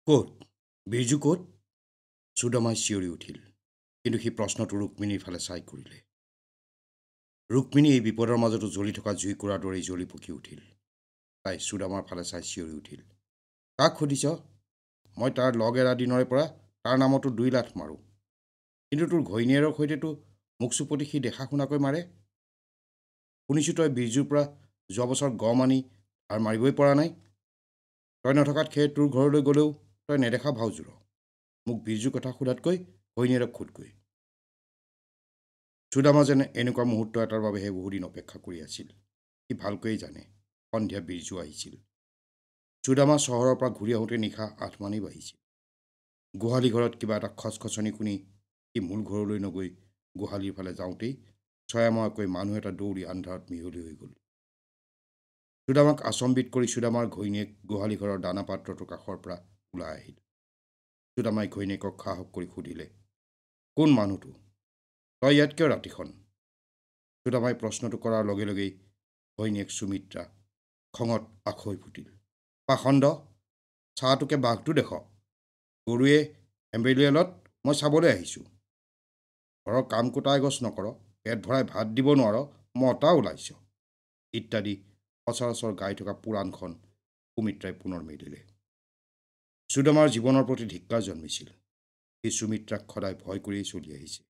ক'ত? বিৰজু ক'ত? সুদামাই চিঞৰি উঠিল। কিন্তু সি প্ৰশ্নটো ৰুক্মিণীৰ ফালে চাই কৰিলে। ৰুক্মিণী এই বিপদৰ মাজতো জ্বলি থকা জুইকুৰাৰ দৰেই জ্বলি পকি উঠিল। তাই সুদামাৰ ফালে চাই চিঞৰি উঠিল। কাক সুধিছ? মই তাৰ লগ এৰা দিনৰে পৰা তাৰ নামতো 2 লাথ মাৰোঁ। কিন্তু তোৰ ঘৈণীয়েৰৰ সৈতেতো মুখ চুপতি সি দেখা শুনাকৈ মাৰে। শুনিছোঁ তই বিৰজুৰ পৰা যোৱা বছৰ গম আনি ধাৰ মাৰিবই পৰা নাই। তই নথকাত সেই তোৰ ঘৰলৈ গ'লেও তই নেদেখা ভাও জোৰ। মোক বিৰজুৰ কথা সোধাতকৈ ঘৈণীয়েৰক সোধগৈ। সুদামা যেন এনেকুৱা মুহূৰ্ত এটাৰ বাবেহে বহুদিন অপেক্ষা কৰি আছিল। সি ভালকৈয়ে জানে সন্ধিয়া বিৰজু আহিছিল। সুদামা চহৰৰ পৰা ঘূৰি আহোঁতে নিশা 8 মানেই বাঢ়িছিল। গোহালি ঘৰত কিবা এটা খচখচনি শুনি সি মূল ঘৰলৈ নগৈ গোহালিৰ ফালে যাওঁতেই ছয়াময়াকৈ মানুহ এটা দৌৰি আন্ধাৰত মিহলি হৈ গ'ল। সুদামাক আচম্বিত কৰি সুদামাৰ ঘৈণীয়েক গোহালি ঘৰৰ দানা পাত্ৰটোৰ কাষৰ পৰা ওলাই আহিল। সুদামাই ঘৈণীয়েকক সাহস কৰি সুধিলে, কোন মানুহটো? তই ইয়াত কিয় ৰাতিখন? সুদামাই প্ৰশ্নটো কৰাৰ লগে লগেই ঘৈণীয়েক সুমিত্ৰা খঙত আখ হৈ ফুটিল। পাখণ্ড! চাহটোকে বাঘটো দেখ। গৰুৱে হেম্বেলিয়ালত মই চাবলৈ আহিছোঁ। ঘৰৰ কাম কোটা এগছ নকৰ, পেট ভৰাই ভাত দিব নোৱাৰ, মতা ওলাইছ ইত্যাদি সচৰাচৰ গাই থকা পুৰাণখন সুমিত্ৰাই পুনৰ মেলিলে। সুদামাৰ জীৱনৰ প্ৰতি ধিক্কাৰ জন্মিছিল। সি সুমিত্ৰাক সদায় ভয় কৰিয়েই চলি আহিছে।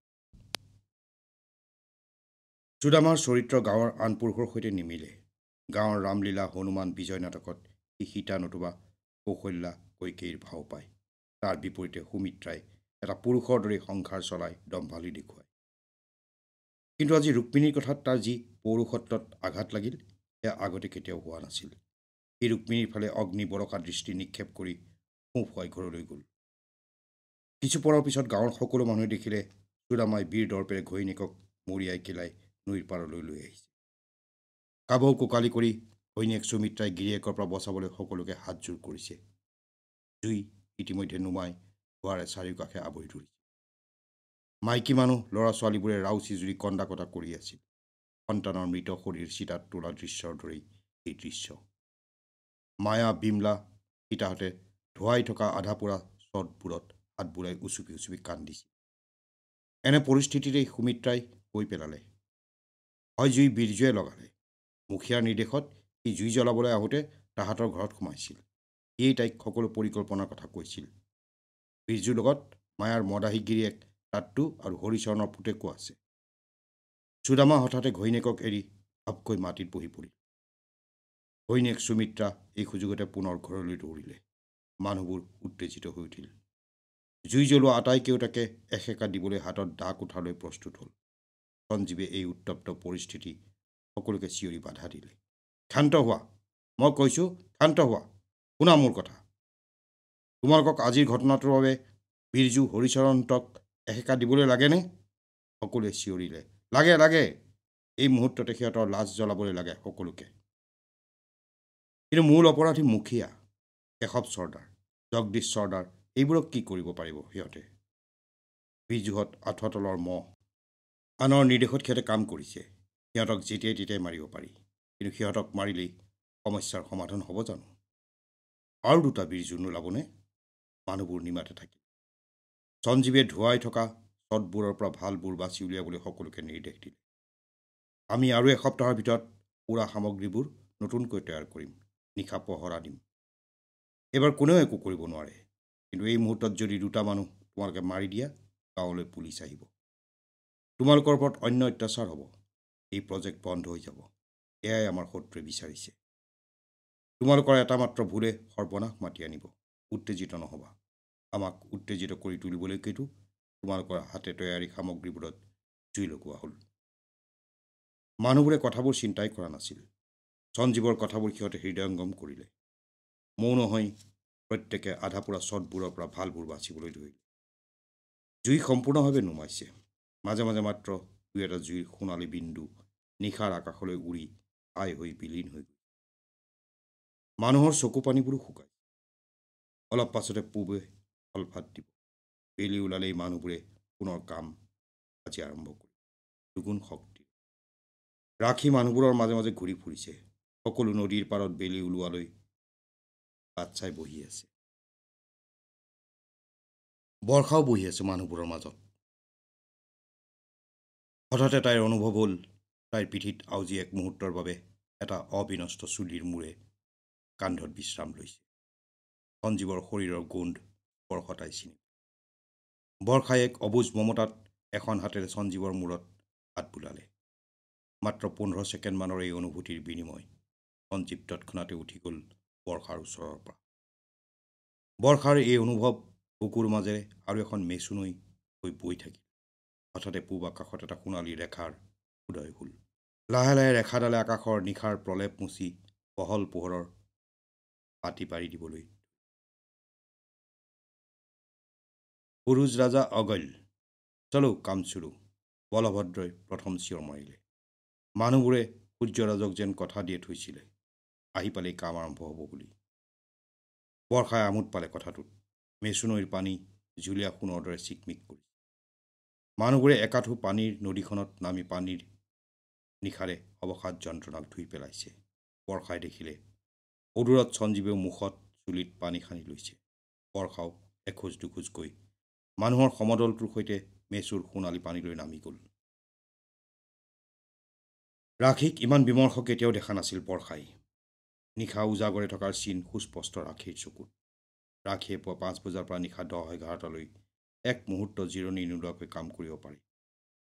সুদামাৰ চৰিত্ৰ গাঁৱৰ আন পুৰুষৰ সৈতে নিমিলে। গাঁৱৰ ৰামলীলা, হনুমান, বিজয় নাটকত সি সীতা নতুবা কৌশল্যা কৈকেয়ীৰ ভাও পায়। তাৰ বিপৰীতে সুমিত্ৰাই এটা পুৰুষৰ দৰে সংসাৰ চলাই দম্ভালি দেখুৱায়। কিন্তু আজি ৰুক্মিণীৰ কথাত তাৰ যি পৌৰুষত্বত আঘাত লাগিল, সেয়া আগতে কেতিয়াও হোৱা নাছিল। সি ৰুক্মিণীৰ ফালে অগ্নি বৰষা দৃষ্টি নিক্ষেপ কৰি সোঁফুৱাই ঘৰলৈ গ'ল। কিছু পৰৰ পিছত গাঁৱৰ সকলো মানুহে দেখিলে সুদামাই বীৰ দৰ্পেৰে ঘৈণীয়েকক মৰিয়াই কেলাই নৈৰ পাৰলৈ লৈ আহিছে। কাবৌ কোকালি কৰি ঘৈণীয়েক সুমিত্ৰাই গিৰিয়েকৰ পৰা বচাবলৈ সকলোকে হাতজোৰ কৰিছে। জুই ইতিমধ্যে নুমাই ধোঁৱাৰে চাৰিওকাষে আৱৰি ধৰিছে। মাইকী মানুহ ল'ৰা ছোৱালীবোৰে ৰাউচি জুৰি কন্দা কটা কৰি আছিল। সন্তানৰ মৃত শৰীৰ চিতাত তোলা দৃশ্যৰ দৰেই এই দৃশ্য। মায়া, বিমলা, সীতাহঁতে ধোৱাই থকা আধা পোৰা চটবোৰত হাত বুলাই উচুপি উচুপি কান্দিছিল। এনে পৰিস্থিতিতেই সুমিত্ৰাই কৈ পেলালে, হয় জুই বিৰজুৱে লগালে। মুখীয়াৰ নিৰ্দেশত সি জুই জ্বলাবলৈ আহোঁতে তাহাঁতৰ ঘৰত সোমাইছিল। সিয়েই তাইক সকলো পৰিকল্পনাৰ কথা কৈছিল। বিৰজুৰ লগত মায়াৰ মদাহী গিৰিয়েক তাত্তু আৰু হৰিচৰণৰ পুতেকো আছে। সুদামা হঠাতে ঘৈণীয়েকক এৰি ভাপকৈ মাটিত বহি পৰিল। ঘৈণীয়েক সুমিত্ৰা এই সুযোগতে পুনৰ ঘৰলৈ দৌৰিলে। মানুহবোৰ উত্তেজিত হৈ উঠিল। জুই জ্বলোৱা আটাইকেইটাকে এসেকা দিবলৈ হাতত দা কুঠাৰলৈ প্ৰস্তুত হ'ল। সঞ্জীৱে এই উত্তপ্ত পৰিস্থিতি সকলোকে চিঞৰি বাধা দিলে। ক্ষান্ত হোৱা, মই কৈছোঁ ক্ষান্ত হোৱা, শুনা মোৰ কথা। তোমালোকক আজিৰ ঘটনাটোৰ বাবে বিৰজু হৰিচৰণহঁতক এসেকা দিবলৈ লাগেনে? সকলোৱে চিঞৰিলে, লাগে লাগে। এই মুহূৰ্ততে সিহঁতৰ লাজ জ্বলাবলৈ লাগে সকলোকে। কিন্তু মূল অপৰাধী মুখীয়া, কেশৱ চৰ্দাৰ, জগদীশ চৰ্দাৰ, এইবোৰক কি কৰিব পাৰিব সিহঁতে? বিৰজুহঁত আঁঠুৱা তলৰ মহ। আনৰ নিৰ্দেশত সিহঁতে কাম কৰিছে। সিহঁতক যেতিয়াই তেতিয়াই মাৰিব পাৰি। কিন্তু সিহঁতক মাৰিলেই সমস্যাৰ সমাধান হ'ব জানো? আৰু 2টা বিৰজু নোলাবনে? মানুহবোৰ নিমাতে থাকিল। সঞ্জীৱে ধুৱাই থকা চটবোৰৰ পৰা ভালবোৰ বাছি উলিয়াবলৈ সকলোকে নিৰ্দেশ দিলে। আমি আৰু এসপ্তাহৰ ভিতৰত পোৰা সামগ্ৰীবোৰ নতুনকৈ তৈয়াৰ কৰিম। নিশা পহৰা দিম। এইবাৰ কোনেও একো কৰিব নোৱাৰে। কিন্তু এই মুহূৰ্তত যদি 2টা মানুহ তোমালোকে মাৰি দিয়া, গাঁৱলৈ পুলিচ আহিব। তোমালোকৰ ওপৰত অন্য অত্যাচাৰ হ'ব। এই প্ৰজেক্ট বন্ধ হৈ যাব। এয়াই আমাৰ শত্ৰুৱে বিচাৰিছে। তোমালোকৰ এটা মাত্ৰ ভুলে সৰ্বনাশ মাতি আনিব। উত্তেজিত নহ'বা। আমাক উত্তেজিত কৰি তুলিবলৈকেতো তোমালোকৰ হাতে তৈয়াৰী সামগ্ৰীবোৰত জুই লগোৱা হ'ল। মানুহবোৰে কথাবোৰ চিন্তাই কৰা নাছিল। সঞ্জীৱৰ কথাবোৰ সিহঁতে হৃদয়ংগম কৰিলে। মৌন হৈ প্ৰত্যেকে আধা পোৰা চটবোৰৰ পৰা ভালবোৰ বাচিবলৈ ধৰিলে। জুই সম্পূৰ্ণভাৱে নুমাইছে। মাজে মাজে মাত্ৰ 2-এটা জুইৰ সোণালী বিন্দু নিশাৰ আকাশলৈ উৰি আই হৈ বিলীন হৈ গ'ল। মানুহৰ চকু পানীবোৰো শুকায়। অলপ পাছতে পূবে ফলভাত দিব। বেলি ওলালেই মানুহবোৰে পুনৰ কাম আজি আৰম্ভ কৰিব। দুগুণ শক্তি। ৰাখী মানুহবোৰৰ মাজে মাজে ঘূৰি ফুৰিছে। সকলো নদীৰ পাৰত বেলি ওলোৱালৈ বাট চাই বহি আছে। বৰ্ষাও বহি আছে মানুহবোৰৰ মাজত। হঠাতে তাইৰ অনুভৱ হ'ল তাইৰ পিঠিত আউজি এক মুহূৰ্তৰ বাবে এটা অবিনষ্ট চুলিৰ মূৰে কান্ধত বিশ্ৰাম লৈছে। সঞ্জীৱৰ শৰীৰৰ গোন্ধ স্পৰ্শ তাই চিনি। বৰ্ষাই এক অবুজ মমতাত এখন হাতেৰে সঞ্জীৱৰ মূৰত হাত বুলালে। মাত্ৰ 15 ছেকেণ্ডমানৰ এই অনুভূতিৰ বিনিময় সঞ্জীৱ তৎক্ষণাতে উঠি গ'ল বৰ্ষাৰ ওচৰৰ পৰা। বৰ্ষাৰ এই অনুভৱ বুকুৰ মাজেৰে আৰু এখন মেচু নৈ হৈ বৈ থাকিল। হঠাতে পূব আকাশত এটা সোণালী ৰেখাৰ উদয় হ'ল। লাহে লাহে ৰেখাডালে আকাশৰ নিশাৰ প্ৰলেপ মুচি বহল পোহৰৰ পাতি পাৰি দিবলৈ। পুৰুষ ৰাজা অগল চলো কাম চুৰু, বলভদ্ৰই প্ৰথম চিঞৰ মাৰিলে। মানুহবোৰে সূৰ্যৰাজক যেন কথা দিয়ে থৈছিলে আহি পালেই কাম আৰম্ভ হ'ব বুলি। বৰ্ষাই আমোদ পালে কথাটোত। মেচু নৈৰ পানী জুলীয়া সোণৰ দৰে চিকমিক কৰিছে। মানুহবোৰে একাঠু পানীৰ নদীখনত নামি পানীৰ নিশাৰে অৱসাদ যন্ত্ৰণাক ধুই পেলাইছে। বৰ্ষাই দেখিলে অদূৰত সঞ্জীৱেও মুখত চুলিত পানী সানি লৈছে। বৰ্ষাও এখোজ দুখোজকৈ মানুহৰ সমদলটোৰ সৈতে মেচুৰ সোণালী পানীলৈ নামি গ'ল। ৰাখীক ইমান বিমৰ্ষ কেতিয়াও দেখা নাছিল বৰ্ষাই। নিশা উজাগৰে থকাৰ চিন সুস্পষ্ট ৰাখীৰ চকুত। ৰাখীয়ে পুৱা 5 বজাৰ পৰা নিশা 10-11টালৈ এক মুহূৰ্ত জিৰণি নোলোৱাকৈ কাম কৰিব পাৰে।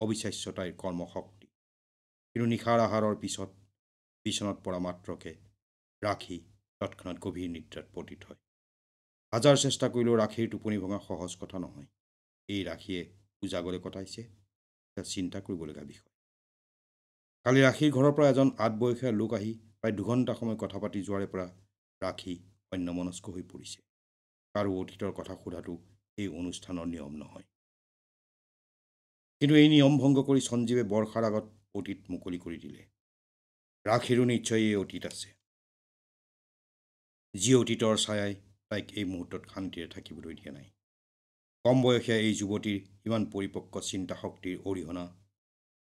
অবিশ্বাস্য তাইৰ কৰ্মশক্তি। কিন্তু নিশাৰ আহাৰৰ পিছত বিচনাত পৰা মাত্ৰকে ৰাখী তৎক্ষণাৎ গভীৰ নিদ্ৰাত পতিত হয়। হাজাৰ চেষ্টা কৰিলেও ৰাখীৰ টোপনি ভঙা সহজ কথা নহয়। এই ৰাখীয়ে উজাগৰে কটাইছে, এটা চিন্তা কৰিবলগীয়া বিষয়। কালি ৰাখীৰ ঘৰৰ পৰা এজন আদবয়সীয়া লোক আহি প্ৰায় 2 ঘণ্টা সময় কথা পাতি যোৱাৰে পৰা ৰাখী অন্যমনস্ক হৈ পৰিছে। কাৰো অতীতৰ কথা সোধাটো এই অনুষ্ঠানৰ নিয়ম নহয়। কিন্তু এই নিয়ম ভংগ কৰি সঞ্জীৱে বৰ্ষাৰ আগত অতীত মুকলি কৰি দিলে। ৰাখীৰো নিশ্চয় এই অতীত আছে, যি অতীতৰ ছায়াই তাইক এই মুহূৰ্তত শান্তিৰে থাকিবলৈ দিয়া নাই। কম বয়সীয়া এই যুৱতীৰ ইমান পৰিপক্ক চিন্তা শক্তিৰ অৰিহণা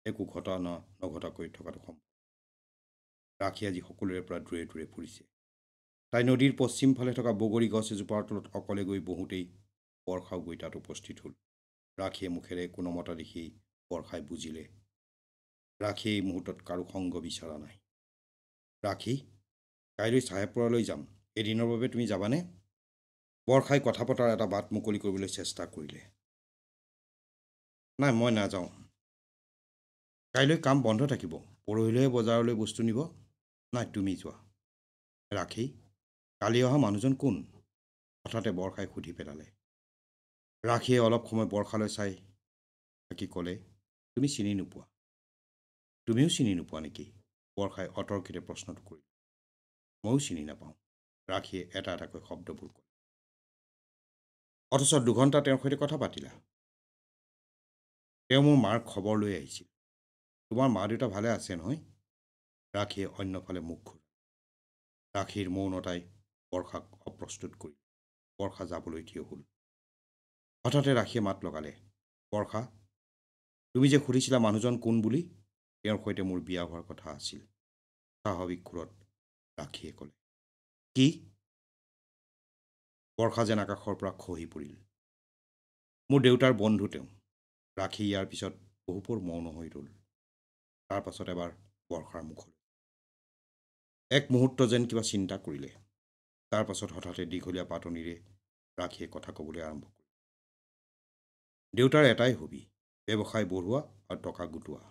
একো ঘটনা নঘটাকৈ থকাটো সম্ভৱ। ৰাখী আজি সকলোৰে পৰা দূৰে দূৰে ফুৰিছে। তাই নদীৰ পশ্চিম ফালে থকা বগৰী গছ এজোপাৰ তলত অকলে গৈ বহোঁতেই বৰ্ষাও গৈ তাত উপস্থিত হ'ল। ৰাখীয়ে মুখেৰে একো নমতা দেখি বৰ্ষাই বুজিলে ৰাখীয়ে এই মুহূৰ্তত কাৰো সংগ বিচৰা নাই। ৰাখী, কাইলৈ চাহেবপুৰলৈ যাম, এদিনৰ বাবে তুমি যাবানে? বৰ্ষাই কথা পতাৰ এটা বাট মুকলি কৰিবলৈ চেষ্টা কৰিলে। নাই, মই নাযাওঁ। কাইলৈ কাম বন্ধ থাকিব, পৰহিলৈহে বজাৰলৈ বস্তু নিব। নাই, তুমি যোৱা। ৰাখী, কালি অহা মানুহজন কোন? হঠাতে বৰ্ষাই সুধি পেলালে। ৰাখীয়ে অলপ সময় বৰ্ষালৈ চাই থাকি ক'লে, তুমি চিনি নোপোৱা। তুমিও চিনি নোপোৱা নেকি? বৰ্ষাই অতৰ্কিতে প্ৰশ্নটো কৰিলে। ময়ো চিনি নাপাওঁ, ৰাখীয়ে এটা এটাকৈ শব্দবোৰ ক'লে। অথচ 2 ঘণ্টা তেওঁৰ সৈতে কথা পাতিলা। তেওঁ মোৰ মাৰ খবৰ লৈ আহিছিল। তোমাৰ মা দেউতা ভালে আছে নহয়? ৰাখীয়ে অন্যফালে মুখ ঘূৰালে। ৰাখীৰ মৌনতাই বৰ্ষাক অপ্ৰস্তুত কৰিলে। বৰ্ষা যাবলৈ থিয় হ'ল। হঠাতে ৰাখীয়ে মাত লগালে, বৰ্ষা, তুমি যে সুধিছিলা মানুহজন কোন বুলি, তেওঁৰ সৈতে মোৰ বিয়া হোৱাৰ কথা আছিল। স্বাভাৱিক সুৰত ৰাখীয়ে ক'লে। কি? বৰ্ষা যেন আকাশৰ পৰা খহি পৰিল। মোৰ দেউতাৰ বন্ধু তেওঁ। ৰাখী ইয়াৰ পিছত বহুপৰ মৌন হৈ ৰ'ল। তাৰ পাছত এবাৰ বৰ্ষাৰ মুখলৈ এক মুহূৰ্ত যেন কিবা চিন্তা কৰিলে। তাৰ পাছত হঠাতে দীঘলীয়া পাতনিৰে ৰাখীয়ে কথা ক'বলৈ আৰম্ভ কৰিলে। দেউতাৰ এটাই হবি, ব্যৱসায় বঢ়োৱা আৰু টকা গোটোৱা।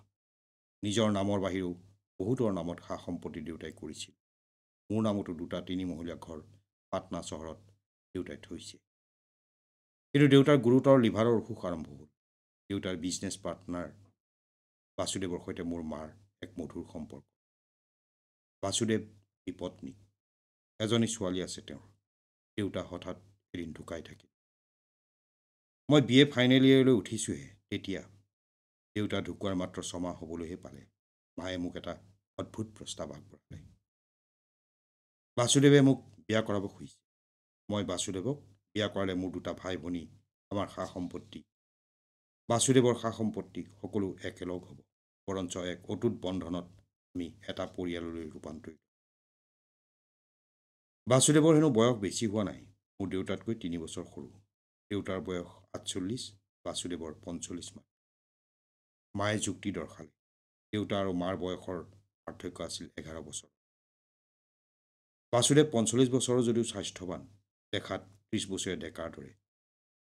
নিজৰ নামৰ বাহিৰেও বহুতৰ নামত সা সম্পত্তি দেউতাই কৰিছিল। মোৰ নামতো 2-3 মহলীয়া ঘৰ পাটনা চহৰত দেউতাই থৈছে। কিন্তু দেউতাৰ গুৰুতৰ লিভাৰৰ অসুখ আৰম্ভ হ'ল। দেউতাৰ বিজনেছ পাৰ্টনাৰ বাসুদেৱৰ সৈতে মোৰ মাৰ এক মধুৰ সম্পৰ্ক। বাসুদেৱ বিপত্নী, এজনী ছোৱালী আছে তেওঁৰ। দেউতা হঠাৎ এদিন ঢুকাই থাকিল। মই BA ফাইনেল ইয়েৰলৈ উঠিছোঁহে তেতিয়া। দেউতা ঢুকোৱাৰ মাত্ৰ 6 মাহ হ'বলৈহে পালে। মায়ে মোক এটা অদ্ভুত প্ৰস্তাৱ আগবঢ়ালে। বাসুদেৱে মোক বিয়া কৰাব খুজিছে। মই বাসুদেৱক বিয়া কৰালে মোৰ 2টা ভাই ভনী, আমাৰ সা সম্পত্তি, বাসুদেৱৰ সা সম্পত্তি সকলো একেলগ হ'ব। বৰঞ্চ এক অটুট বন্ধনত আমি এটা পৰিয়াললৈ ৰূপান্তৰিত। বাসুদেৱৰ হেনো বয়স বেছি হোৱা নাই, মোৰ দেউতাতকৈ 3 বছৰ সৰু। দেউতাৰ বয়স ৪৮, বাসুদেৱৰ ৪৫ মান। মায়ে যুক্তি দৰ্শালে। দেউতা আৰু মাৰ বয়সৰ পাৰ্থক্য আছিল ১১ বছৰ। বাসুদেৱ ৪৫ বছৰৰ যদিও স্বাস্থ্যৱান, দেখাত ৩০ বছৰীয়া ডেকাৰ দৰে।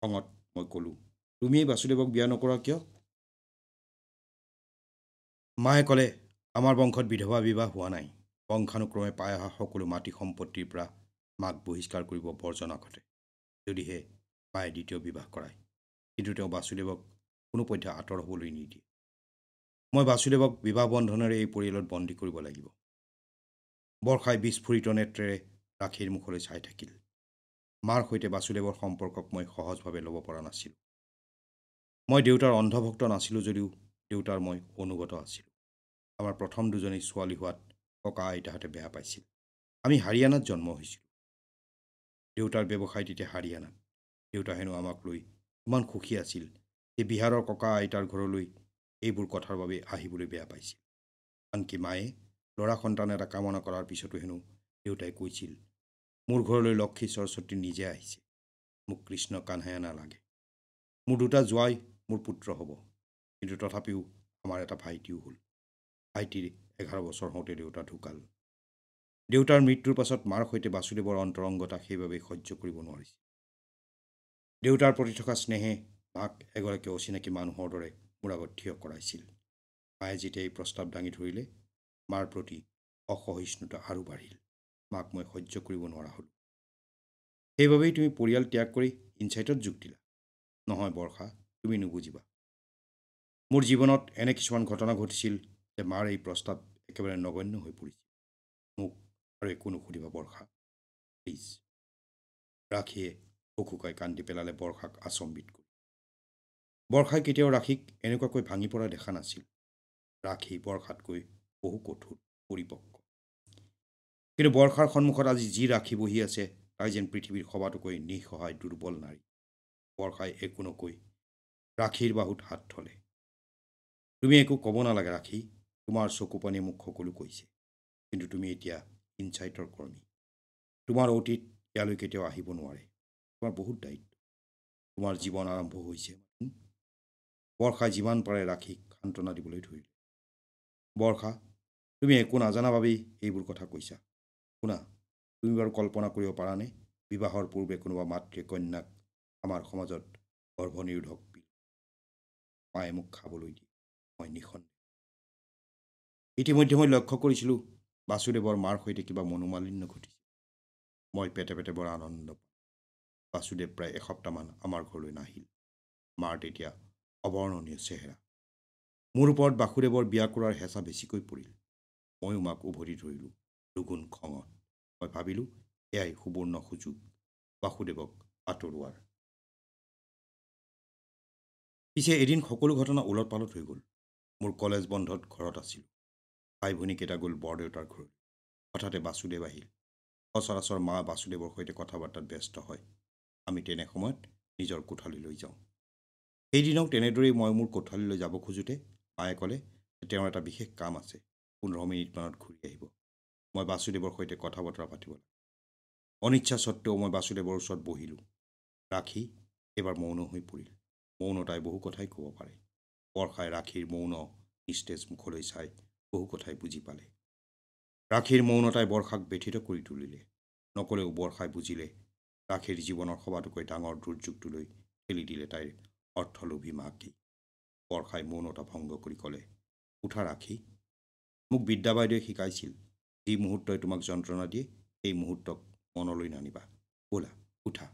খঙত মই ক'লোঁ, তুমিয়েই বাসুদেৱক বিয়া নকৰা কিয়? মায়ে ক'লে, আমাৰ বংশত বিধৱা বিবাহ হোৱা নাই। বংশানুক্ৰমে পাই অহা সকলো মাটি সম্পত্তিৰ পৰা মাক বহিষ্কাৰ কৰিব বৰ্জনা ঘটে। যদিহে মায়ে দ্বিতীয় বিবাহ কৰায়, কিন্তু তেওঁ বাসুদেৱক কোনোপধ্যে আঁতৰ হ'বলৈ নিদিয়ে। মই বাসুদেৱক বিবাহ বন্ধনেৰে এই পৰিয়ালত বন্দী কৰিব লাগিব। বৰ্ষাই বিস্ফোৰিত নেত্ৰেৰে ৰাখীৰ মুখলৈ চাই থাকিল। মাৰ সৈতে বাসুদেৱৰ সম্পৰ্কক মই সহজভাৱে ল'ব পৰা নাছিলোঁ। মই দেউতাৰ অন্ধভক্ত নাছিলোঁ যদিও দেউতাৰ মই অনুগত আছিলোঁ। আমাৰ প্ৰথম দুজনী ছোৱালী হোৱাত ককা আইতাহঁতে বেয়া পাইছিল। আমি হাৰিয়ানাত জন্ম হৈছিলোঁ। দেউতাৰ ব্যৱসায় তেতিয়া হাৰিয়ানাত। দেউতা হেনো আমাক লৈ ইমান সুখী আছিল যে বিহাৰৰ ককা আইতাৰ ঘৰলৈ এইবোৰ কথাৰ বাবে আহিবলৈ বেয়া পাইছিল। আনকি মায়ে ল'ৰা সন্তান এটা কামনা কৰাৰ পিছতো হেনো দেউতাই কৈছিল, মোৰ ঘৰলৈ লক্ষী সৰস্বতী নিজে আহিছে, মোক কৃষ্ণ কানহায়া নালাগে। মোৰ দুটা জোৱাই মোৰ পুত্ৰ হ'ব, কিন্তু তথাপিও আমাৰ এটা ভাইটিও হ'ল। ভাইটিৰ ১১ বছৰ হওঁতে দেউতা ঢুকাল। দেউতাৰ মৃত্যুৰ পাছত মাৰ সৈতে বাসুদেৱৰ অন্তৰংগতা সেইবাবেই সহ্য কৰিব নোৱাৰিছিল। দেউতাৰ প্ৰতি থকা স্নেহে মাক এগৰাকী অচিনাকি মানুহৰ দৰে মোৰ আগত থিয় কৰাইছিল। মায়ে যেতিয়া এই প্ৰস্তাৱ দাঙি ধৰিলে, মাৰ প্ৰতি অসহিষ্ণুতা আৰু বাঢ়িল। মাক মই সহ্য কৰিব নোৱাৰা হ'লোঁ। সেইবাবেই তুমি পৰিয়াল ত্যাগ কৰি ইনচাইটত যোগ দিলা। নহয় বৰ্ষা, তুমি নুবুজিবা। মোৰ জীৱনত এনে কিছুমান ঘটনা ঘটিছিল যে মাৰ এই প্ৰস্তাৱ একেবাৰে নগণ্য হৈ পৰিছিল। মোক আৰু একো নুসুধিবা বৰ্ষা, প্লিজ। ৰাখীয়ে শুকুকাই কান্দি পেলালে বৰ্ষাক আচম্বিত কৰি। বৰ্ষাই কেতিয়াও ৰাখীক এনেকুৱাকৈ ভাঙি পৰা দেখা নাছিল। ৰাখী বৰ্ষাতকৈ বহু কঠোৰ, পৰিপক্ক। কিন্তু বৰ্ষাৰ সন্মুখত আজি যি ৰাখী বহি আছে, তাই যেন পৃথিৱীৰ সবাতোকৈ নিঃসহায় দুৰ্বল নাৰী। বৰ্ষাই একো নকৈ ৰাখীৰ বাহুত হাত থলে। তুমি একো ক'ব নালাগে ৰাখী, তোমাৰ চকু পানীয়ে মোক সকলো কৈছে। কিন্তু তুমি এতিয়া ইনচাইটৰ কৰ্মী। তোমাৰ অতীত ইয়ালৈ কেতিয়াও আহিব নোৱাৰে। তোমাৰ বহুত দায়িত্ব। তোমাৰ জীৱন আৰম্ভ হৈছে। বৰ্ষাই যিমান পাৰে ৰাখীক সান্ত্বনা দিবলৈ ধৰিলে। বৰ্ষা, তুমি একো নাজানা বাবেই এইবোৰ কথা কৈছা। শুনা, তুমি বাৰু কল্পনা কৰিব পাৰানে বিবাহৰ পূৰ্বে কোনোবা মাতৃয়ে কন্যাক আমাৰ সমাজত গৰ্ভনিৰোধক পিল মায়ে মোক খাবলৈ দিয়ে। মই নিঃসন্দেহ। ইতিমধ্যে মই লক্ষ্য কৰিছিলোঁ বাসুদেৱৰ মাৰ সৈতে কিবা মনোমালিন্য ঘটিছিল। মই পেটে পেটে বৰ আনন্দ পাওঁ। বাসুদেৱ প্ৰায় এসপ্তাহমান আমাৰ ঘৰলৈ নাহিল। মাৰ তেতিয়া অৱৰ্ণনীয় চেহেৰা। মোৰ ওপৰত বাসুদেৱৰ বিয়া কৰাৰ হেঁচা বেছিকৈ পৰিল। ময়ো মাক উভতি ধৰিলোঁ দুগুণ খঙত। মই ভাবিলোঁ এয়াই সুবৰ্ণ সুযোগ বাসুদেৱক আঁতৰোৱাৰ। পিছে এদিন সকলো ঘটনা ওলট পালট হৈ গ'ল। মোৰ কলেজ বন্ধত ঘৰত আছিলোঁ। ভাই ভনীকেইটা গ'ল বৰদেউতাৰ ঘৰলৈ। হঠাতে বাসুদেৱ আহিল। সচৰাচৰ মা বাসুদেৱৰ সৈতে কথা বাৰ্তাত ব্যস্ত হয়। আমি তেনে সময়ত নিজৰ কোঠালীলৈ যাওঁ। সেইদিনাও তেনেদৰেই মই মোৰ কোঠালীলৈ যাব খোজোঁতে মায়ে ক'লে যে তেওঁৰ এটা বিশেষ কাম আছে, 15 মিনিটমানত ঘূৰি আহিব। মই বাসুদেৱৰ সৈতে কথা বতৰা পাতিব লাগে। অনিচ্ছা সত্ত্বেও মই বাসুদেৱৰ ওচৰত বহিলোঁ। ৰাখী এইবাৰ মৌন হৈ পৰিল। মৌনতাই বহু কথাই ক'ব পাৰে। বৰ্ষাই ৰাখীৰ মৌন নিস্তেজ মুখলৈ চাই বহু কথাই বুজি পালে। ৰাখীৰ মৌনতাই বৰ্ষাক ব্যথিত কৰি তুলিলে। নকলেও বৰ্ষাই বুজিলে ৰাখীৰ জীৱনৰ সবাতোকৈ ডাঙৰ দুৰ্যোগটোলৈ ঠেলি দিলে তাইৰ অৰ্থলোভী মাকেই। বৰ্ষাই মৌনতা ভংগ কৰি ক'লে, উঠা ৰাখী, মোক বিদ্যা বাইদেৱে শিকাইছিল, যি মুহূৰ্তই তোমাক যন্ত্ৰণা দিয়ে সেই মুহূৰ্তক মনলৈ নানিবা। ব'লা উঠা।